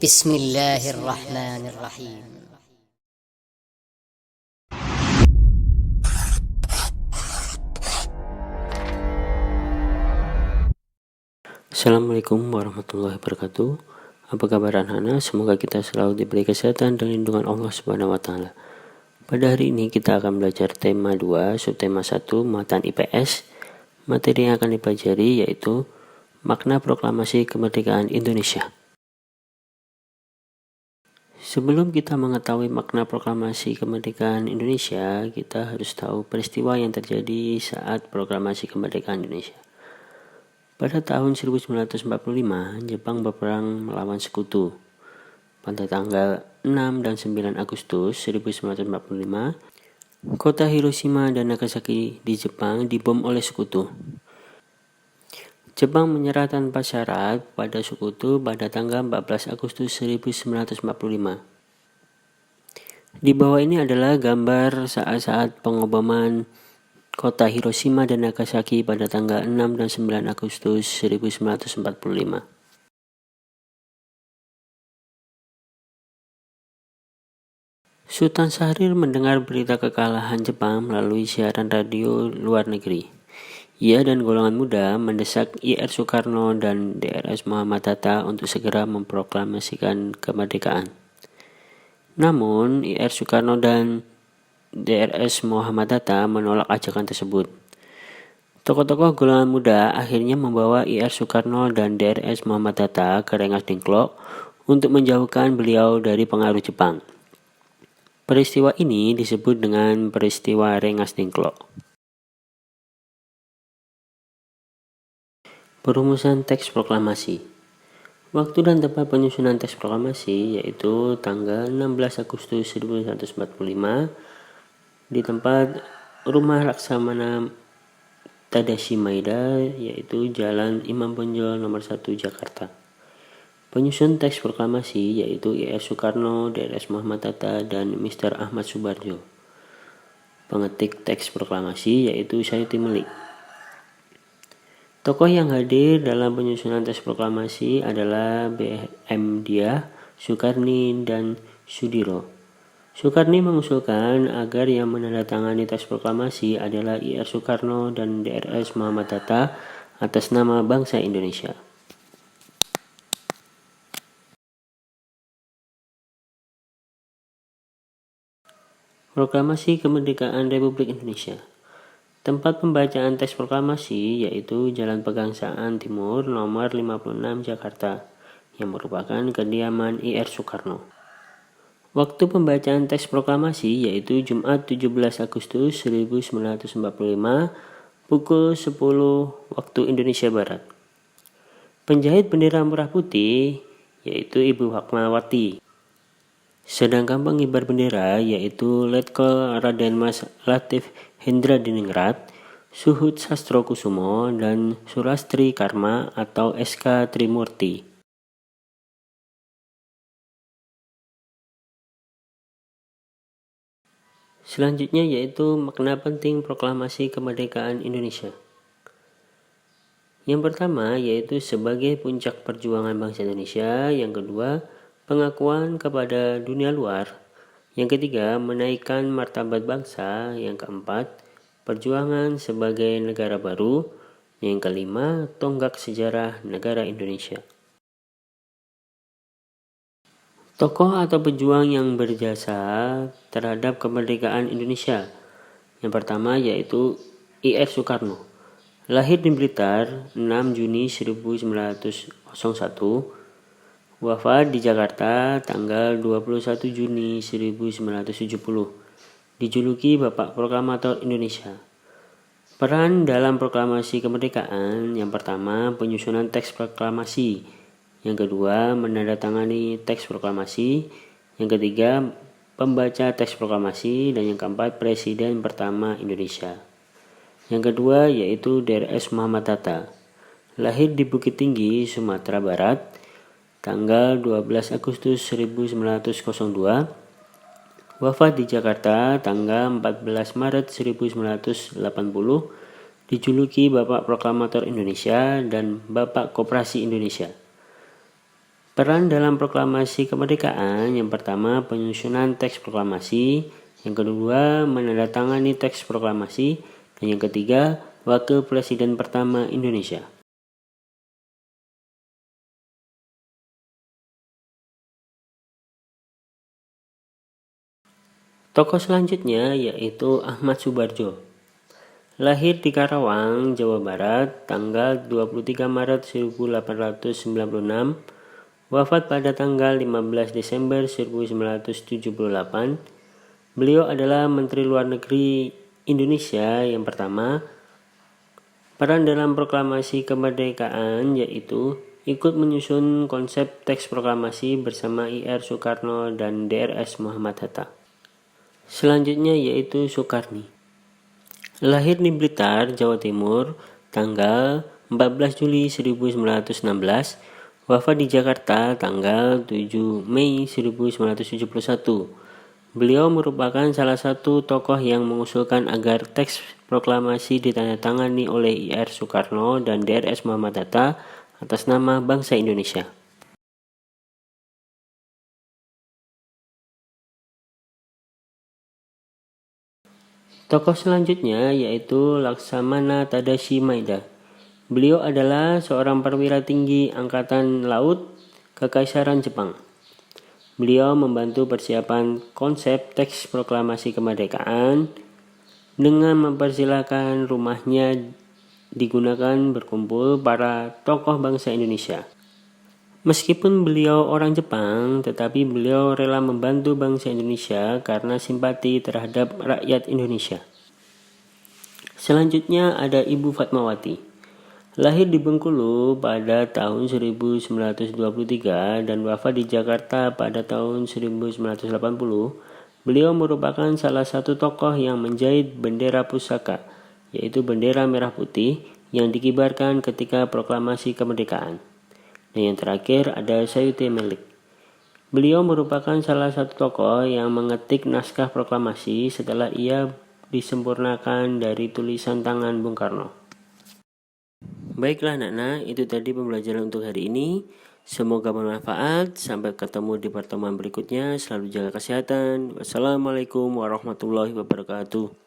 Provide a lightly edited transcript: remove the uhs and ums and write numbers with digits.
Bismillahirrahmanirrahim. Assalamualaikum warahmatullahi wabarakatuh. Apa kabar anak-anak? Semoga kita selalu diberi kesehatan dan lindungan Allah Subhanahu wa taala. Pada hari ini kita akan belajar tema 2, subtema 1, muatan IPS. Materi yang akan dipelajari yaitu makna proklamasi kemerdekaan Indonesia. Sebelum kita mengetahui makna proklamasi kemerdekaan Indonesia, kita harus tahu peristiwa yang terjadi saat proklamasi kemerdekaan Indonesia. Pada tahun 1945, Jepang berperang melawan sekutu. Pada tanggal 6 dan 9 Agustus 1945, kota Hiroshima dan Nagasaki di Jepang dibom oleh sekutu. Jepang menyerah tanpa syarat pada sekutu pada tanggal 14 Agustus 1945. Di bawah ini adalah gambar saat-saat pengoboman kota Hiroshima dan Nagasaki pada tanggal 6 dan 9 Agustus 1945. Sultan Syahrir mendengar berita kekalahan Jepang melalui siaran radio luar negeri. Ia dan golongan muda mendesak Ir Soekarno dan Drs Muhammad Hatta untuk segera memproklamasikan kemerdekaan. Namun, Ir Soekarno dan Drs Muhammad Hatta menolak ajakan tersebut. Tokoh-tokoh golongan muda akhirnya membawa Ir Soekarno dan Drs Muhammad Hatta ke Rengas Dengklok untuk menjauhkan beliau dari pengaruh Jepang. Peristiwa ini disebut dengan peristiwa Rengas Dengklok. Perumusan teks proklamasi. Waktu dan tempat penyusunan teks proklamasi yaitu tanggal 16 Agustus 1945 di tempat Rumah Laksamana Tadashi Maeda, yaitu Jalan Imam Bonjol nomor 1 Jakarta. Penyusun teks proklamasi yaitu Ir Soekarno, Drs Muhammad Hatta, dan Mr. Ahmad Subarjo. Pengetik teks proklamasi yaitu Sayuti Melik. Tokoh yang hadir dalam penyusunan teks proklamasi adalah B.M. Dyah, Soekarni, dan Sudiro. Soekarni mengusulkan agar yang menandatangani teks proklamasi adalah Ir Soekarno dan Drs Muhammad Hatta atas nama bangsa Indonesia. Proklamasi Kemerdekaan Republik Indonesia. Tempat pembacaan teks proklamasi yaitu Jalan Pegangsaan Timur nomor 56 Jakarta, yang merupakan kediaman Ir Soekarno. Waktu pembacaan teks proklamasi yaitu Jumat 17 Agustus 1945 pukul 10 waktu Indonesia Barat. Penjahit bendera merah putih yaitu Ibu Fatmawati. Sedangkan pengibar bendera yaitu Letkol Raden Mas Latif Hendra Diningrat, Suhud Sastro Kusumo, dan Surastri Karma atau SK Trimurti. Selanjutnya yaitu makna penting proklamasi kemerdekaan Indonesia. Yang pertama yaitu sebagai puncak perjuangan bangsa Indonesia. Yang kedua, pengakuan kepada dunia luar. Yang ketiga, menaikkan martabat bangsa. Yang keempat, perjuangan sebagai negara baru. Yang kelima, tonggak sejarah negara Indonesia. Tokoh atau pejuang yang berjasa terhadap kemerdekaan Indonesia. Yang pertama yaitu Ir Soekarno. Lahir di Blitar 6 Juni 1901, wafat di Jakarta tanggal 21 Juni 1970. Dijuluki Bapak Proklamator Indonesia. Peran dalam proklamasi kemerdekaan: yang pertama, penyusunan teks proklamasi. Yang kedua, menandatangani teks proklamasi. Yang ketiga, pembaca teks proklamasi. Dan yang keempat, Presiden pertama Indonesia. Yang kedua yaitu Drs Muhammad Hatta. Lahir di Bukit Tinggi, Sumatera Barat, tanggal 12 Agustus 1902. Wafat di Jakarta tanggal 14 Maret 1980. Dijuluki Bapak Proklamator Indonesia dan Bapak Koperasi Indonesia. Peran dalam proklamasi kemerdekaan: yang pertama, penyusunan teks proklamasi, yang kedua, menandatangani teks proklamasi, dan yang ketiga, Wakil Presiden pertama Indonesia. Tokoh selanjutnya yaitu Ahmad Subarjo. Lahir di Karawang, Jawa Barat, tanggal 23 Maret 1896, wafat pada tanggal 15 Desember 1978. Beliau adalah Menteri Luar Negeri Indonesia yang pertama. Peran dalam proklamasi kemerdekaan yaitu ikut menyusun konsep teks proklamasi bersama IR Soekarno dan DRS Muhammad Hatta. Selanjutnya yaitu Soekarni. Lahir di Blitar, Jawa Timur, tanggal 14 Juli 1916, wafat di Jakarta tanggal 7 Mei 1971. Beliau merupakan salah satu tokoh yang mengusulkan agar teks proklamasi ditandatangani oleh IR Soekarno dan DRS Muhammad Hatta atas nama bangsa Indonesia. Tokoh selanjutnya yaitu Laksamana Tadashi Maeda. Beliau adalah seorang perwira tinggi Angkatan Laut Kekaisaran Jepang. Beliau membantu persiapan konsep teks proklamasi kemerdekaan dengan mempersilahkan rumahnya digunakan berkumpul para tokoh bangsa Indonesia. Meskipun beliau orang Jepang, tetapi beliau rela membantu bangsa Indonesia karena simpati terhadap rakyat Indonesia. Selanjutnya ada Ibu Fatmawati. Lahir di Bengkulu pada tahun 1923 dan wafat di Jakarta pada tahun 1980, beliau merupakan salah satu tokoh yang menjahit bendera pusaka, yaitu bendera merah putih yang dikibarkan ketika proklamasi kemerdekaan. Dan yang terakhir ada Sayuti Melik. Beliau merupakan salah satu tokoh yang mengetik naskah proklamasi setelah ia disempurnakan dari tulisan tangan Bung Karno. Baiklah anak-anak, itu tadi pembelajaran untuk hari ini. Semoga bermanfaat. Sampai ketemu di pertemuan berikutnya. Selalu jaga kesehatan. Wassalamualaikum warahmatullahi wabarakatuh.